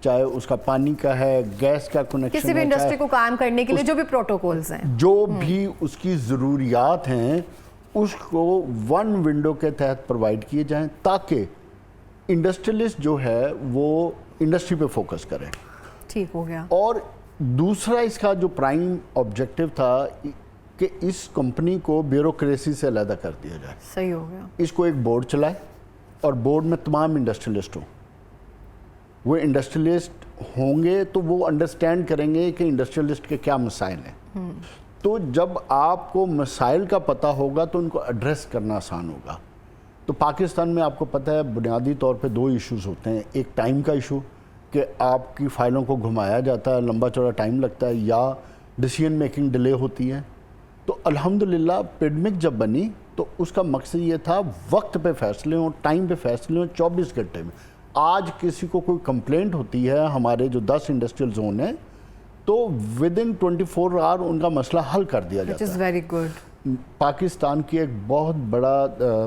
چاہے اس کا پانی کا ہے, گیس کا کنیکشن ہے, کسی بھی انڈسٹری کو قائم کرنے کے لیے جو بھی پروٹوکولز ہیں, جو بھی اس کی ضروریات ہیں اس کو ون ونڈو کے تحت پرووائڈ کیے جائیں تاکہ انڈسٹریلسٹ جو ہے وہ انڈسٹری پہ فوکس کریں. ٹھیک ہو گیا. اور دوسرا اس کا جو پرائم آبجیکٹو تھا کہ اس کمپنی کو بیوروکریسی سے علیحدہ کر دیا جائے. صحیح ہو گیا. اس کو ایک بورڈ چلائے اور بورڈ میں تمام انڈسٹریلسٹ ہوں. وہ انڈسٹریلسٹ ہوں گے تو وہ انڈرسٹینڈ کریں گے کہ انڈسٹریلسٹ کے کیا مسائل ہیں. تو جب آپ کو مسائل کا پتہ ہوگا تو ان کو ایڈریس کرنا آسان ہوگا. تو پاکستان میں آپ کو پتہ ہے بنیادی طور پہ دو ایشوز ہوتے ہیں. ایک ٹائم کا ایشو کہ آپ کی فائلوں کو گھمایا جاتا ہے, لمبا چوڑا ٹائم لگتا ہے, یا ڈیسیژن میکنگ ڈیلے ہوتی ہے. تو الحمدللہ پیڈمک جب بنی تو اس کا مقصد یہ تھا وقت پہ فیصلے ہوں, ٹائم پہ فیصلے ہوں, 24 گھنٹے میں. آج کسی کو کوئی کمپلینٹ ہوتی ہے ہمارے جو 10 انڈسٹریل زون ہیں تو ودن 24 آور ان کا مسئلہ حل کر دیا جاتا ہے. Very good. پاکستان کی ایک بہت بڑا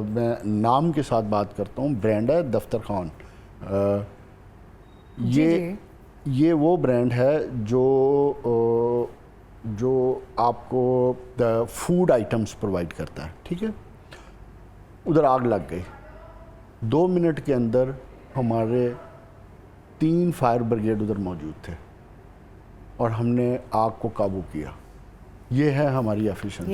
میں نام کے ساتھ بات کرتا ہوں, برانڈ ہے دفتر خان. یہ وہ برانڈ ہے جو آپ کو فوڈ آئٹمس پرووائڈ کرتا ہے. ٹھیک ہے, ادھر آگ لگ گئی, 2 منٹ کے اندر ہمارے 3 فائر بریگیڈ ادھر موجود تھے اور ہم نے آگ کو قابو کیا. یہ ہے ہماری ایفیشنسی,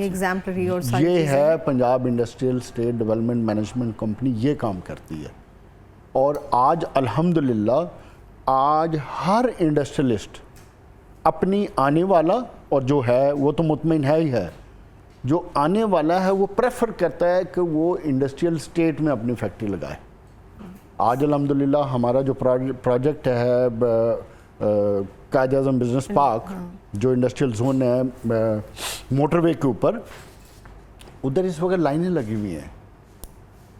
یہ ہے Punjab industrial estate development management company, یہ کام کرتی ہے. اور آج الحمدللہ آج ہر انڈسٹریلسٹ اپنی آنے والا, اور جو ہے وہ تو مطمئن ہے ہی ہے, جو آنے والا ہے وہ پریفر کرتا ہے کہ وہ انڈسٹریل اسٹیٹ میں اپنی فیکٹری لگائے. آج الحمدللہ ہمارا جو پروجیکٹ ہے قائد اعظم بزنس پارک, جو انڈسٹریل زون ہے موٹر وے کے اوپر, ادھر اس وقت لائنیں لگی ہوئی ہیں.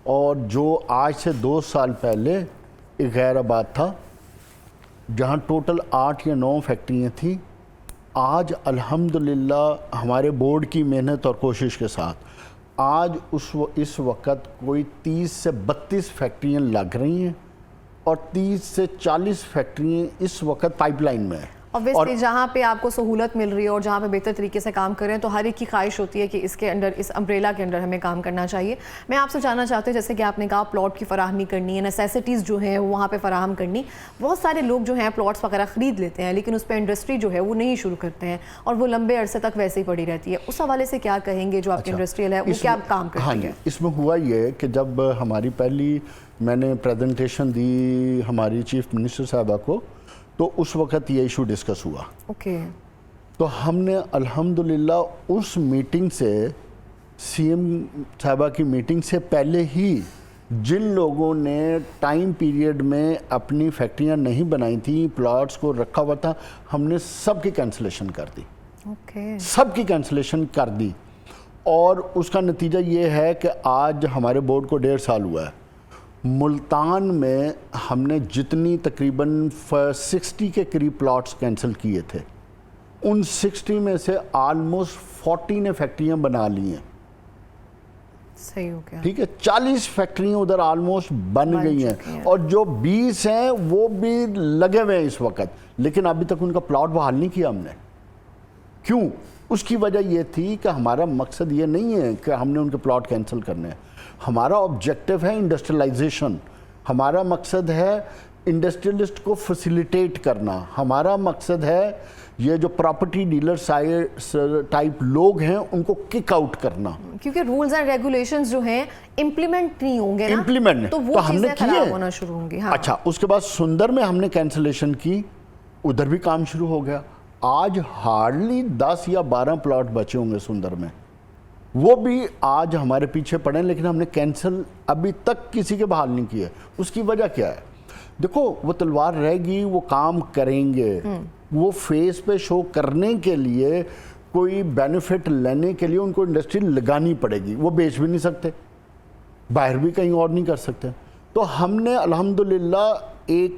اور جو آج سے 2 سال پہلے ایک غیر آباد تھا جہاں ٹوٹل 8 یا 9 فیکٹریاں تھیں, آج الحمدللہ ہمارے بورڈ کی محنت اور کوشش کے ساتھ آج اس وقت کوئی 30 سے 32 فیکٹریاں لگ رہی ہیں اور 30 سے 40 فیکٹریاں اس وقت پائپ لائن میں ہیں. obviously جہاں پہ آپ کو سہولت مل رہی ہے اور جہاں پہ بہتر طریقے سے کام کر رہے ہیں تو ہر ایک کی خواہش ہوتی ہے کہ اس کے اندر, اس امبریلا کے اندر ہمیں کام کرنا چاہیے. میں آپ سے جاننا چاہتی ہوں, جیسے کہ آپ نے کہا پلاٹ کی فراہمی کرنی ہے, نیسیسٹیز جو ہیں وہاں پہ فراہم کرنی. بہت سارے لوگ جو ہیں پلاٹس وغیرہ خرید لیتے ہیں لیکن اس پہ انڈسٹری جو ہے وہ نہیں شروع کرتے ہیں اور وہ لمبے عرصے تک ویسے ہی پڑی رہتی ہے. اس حوالے سے کیا کہیں گے جو آپ کی انڈسٹریل ہے وہ کیا کام کرتی ہے؟ اس میں ہوا یہ کہ جب ہماری پہلی میں نے پریزنٹیشن دی ہماری چیف منسٹر صاحبہ کو تو اس وقت یہ ایشو ڈسکس ہوا. تو ہم نے الحمدللہ اس میٹنگ سے, سی ایم صاحبہ کی میٹنگ سے پہلے ہی جن لوگوں نے ٹائم پیریڈ میں اپنی فیکٹریاں نہیں بنائی تھیں, پلاٹس کو رکھا ہوا تھا, ہم نے سب کی کینسلیشن کر دی. سب کی کینسلیشن کر دی. اور اس کا نتیجہ یہ ہے کہ آج ہمارے بورڈ کو 1.5 سال ہوا ہے. ملتان میں ہم نے جتنی تقریباً 60 کے قریب پلاٹس کینسل کیے تھے, ان 60 میں سے آلموسٹ 40 نے فیکٹریاں بنا لی ہیں. صحیح ہو گیا. ٹھیک ہے, 40 فیکٹریاں ادھر آلموسٹ بن گئی ہیں اور جو 20 ہیں وہ بھی لگے ہوئے ہیں اس وقت, لیکن ابھی تک ان کا پلاٹ بحال نہیں کیا ہم نے. کیوں؟ اس کی وجہ یہ تھی کہ ہمارا مقصد یہ نہیں ہے کہ ہم نے ان کے پلاٹ کینسل کرنے ہیں. ہمارا آبجیکٹو ہے انڈسٹریلائزیشن, ہمارا مقصد ہے انڈسٹریلسٹ کو فیسیلیٹیٹ کرنا, ہمارا مقصد ہے یہ جو پراپرٹی ڈیلر ٹائپ لوگ ہیں ان کو کک آؤٹ کرنا. کیونکہ رولز اینڈ ریگولیشنز جو ہیں امپلیمنٹ نہیں ہوں گے نا, امپلیمنٹ تو وہ چیزیں خراب ہونا شروع ہوں گی. اچھا, اس کے بعد سندر میں ہم نے کینسلیشن کی, ادھر بھی کام شروع ہو گیا. آج ہارڈلی 10 یا 12 پلاٹ بچے ہوں گے سندر میں, وہ بھی آج ہمارے پیچھے پڑے ہیں, لیکن ہم نے کینسل ابھی تک کسی کے بحال نہیں کیے. اس کی وجہ کیا ہے؟ دیکھو وہ تلوار رہے گی, وہ کام کریں گے, وہ فیس پہ شو کرنے کے لیے, کوئی بینیفٹ لینے کے لیے ان کو انڈسٹری لگانی پڑے گی. وہ بیچ بھی نہیں سکتے, باہر بھی کہیں اور نہیں کر سکتے. تو ہم نے الحمدللہ ایک